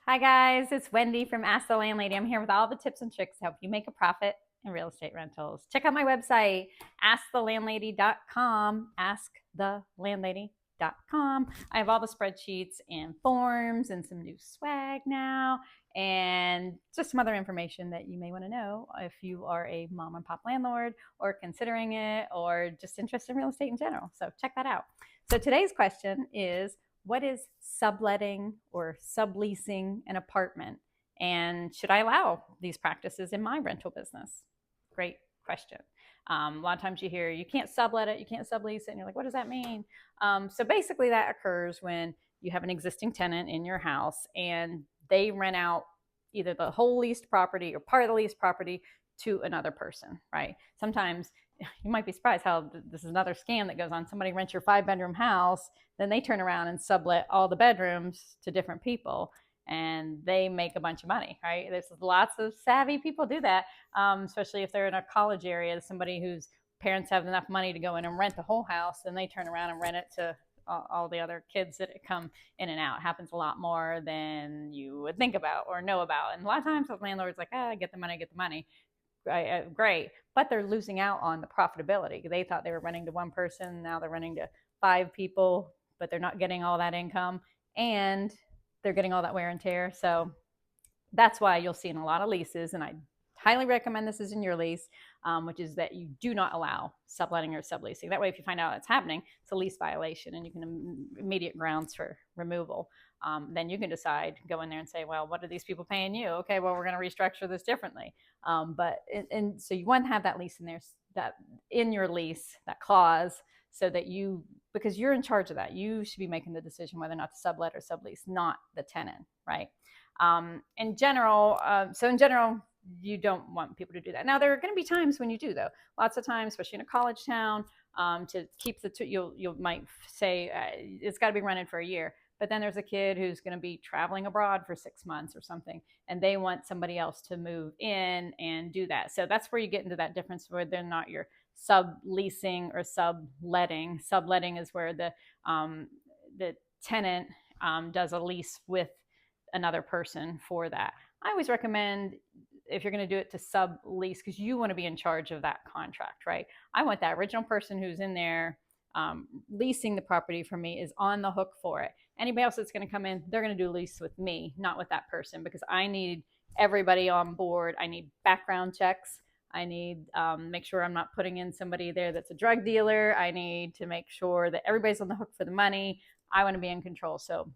Hi guys, it's Wendy from Ask the Landlady. I'm here with all the tips and tricks to help you make a profit in real estate rentals. Check out my website, askthelandlady.com, askthelandlady.com. I have all the spreadsheets and forms and some new swag now and just some other information that you may want to know if you are a mom and pop landlord or considering it or just interested in real estate in general. So check that out. So today's question is, what is subletting or subleasing an apartment? And should I allow these practices in my rental business? Great question. A lot of times you hear you can't sublet it, you can't sublease it, and you're like, what does that mean? So basically, that occurs when you have an existing tenant in your house and they rent out either the whole leased property or part of the leased property to another person, right? Sometimes you might be surprised how this is another scam that goes on. Somebody rents your 5-bedroom house, then they turn around and sublet all the bedrooms to different people and they make a bunch of money, right? There's lots of savvy people do that, especially if they're in a college area. Somebody whose parents have enough money to go in and rent the whole house, then they turn around and rent it to all the other kids that come in and out. It happens a lot more than you would think about or know about. And a lot of times the landlord's like, get the money, get the money. Great, but they're losing out on the profitability. They thought they were renting to one person, now they're renting to 5 people, but they're not getting all that income and they're getting all that wear and tear. So that's why you'll see in a lot of leases, and I highly recommend this is in your lease, which is that you do not allow subletting or subleasing. That way, if you find out it's happening, it's a lease violation and you can immediate grounds for removal. Then you can decide, go in there and say, well, what are these people paying you? Okay, well, we're going to restructure this differently. And so you want to have that lease in there, that in your lease, that clause, so that because you're in charge of that, you should be making the decision whether or not to sublet or sublease, not the tenant, right? In general, you don't want people to do that. Now, there are going to be times when you do, though. Lots of times, especially in a college town, to keep you might say it's got to be rented for a year. But then there's a kid who's going to be traveling abroad for 6 months or something, and they want somebody else to move in and do that. So that's where you get into that difference where they're not your subleasing or subletting. Subletting is where the tenant does a lease with another person for that. I always recommend, if you're going to do it, to sublease, because you want to be in charge of that contract, right? I want that original person who's in there leasing the property from me is on the hook for it. Anybody else that's going to come in, they're going to do a lease with me, not with that person, because I need everybody on board. I need background checks. I need make sure I'm not putting in somebody there that's a drug dealer. I need to make sure that everybody's on the hook for the money. I want to be in control. So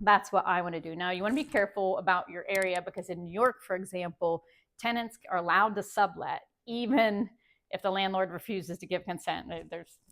that's what I want to do. Now, you want to be careful about your area, because in New York, for example, tenants are allowed to sublet even if the landlord refuses to give consent.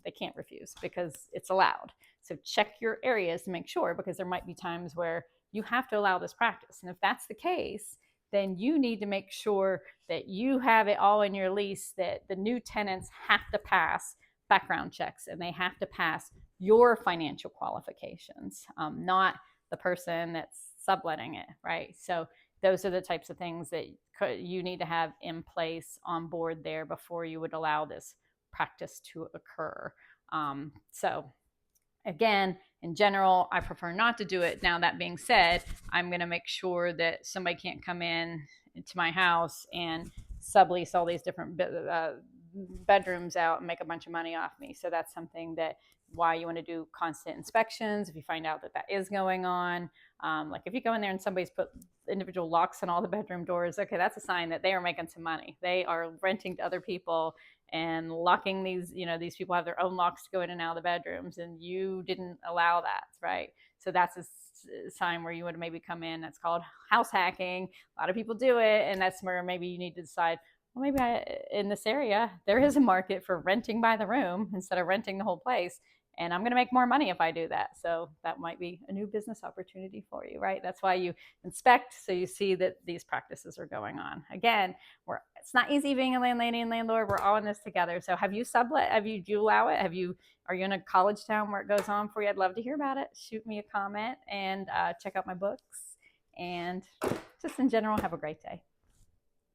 They can't refuse because it's allowed. So check your areas to make sure, because there might be times where you have to allow this practice. And if that's the case, then you need to make sure that you have it all in your lease, that the new tenants have to pass background checks and they have to pass your financial qualifications, not the person that's subletting it, right? So those are the types of things that you need to have in place on board there before you would allow this practice to occur. So again, in general, I prefer not to do it. Now, that being said, I'm going to make sure that somebody can't come in to my house and sublease all these different bedrooms out and make a bunch of money off me. So that's something that why you want to do constant inspections. If you find out that is going on, like if you go in there and somebody's put individual locks on all the bedroom doors, okay, that's a sign that they are making some money. They are renting to other people and locking these people have their own locks to go in and out of the bedrooms, and you didn't allow that, right? So that's a sign where you would maybe come in. That's called house hacking. A lot of people do it, and that's where maybe you need to decide, well, maybe in this area, there is a market for renting by the room instead of renting the whole place. And I'm going to make more money if I do that. So that might be a new business opportunity for you, right? That's why you inspect, so you see that these practices are going on. Again, it's not easy being a landlady and landlord. We're all in this together. So have you sublet? Do you allow it? Are you in a college town where it goes on for you? I'd love to hear about it. Shoot me a comment and check out my books. And just in general, have a great day.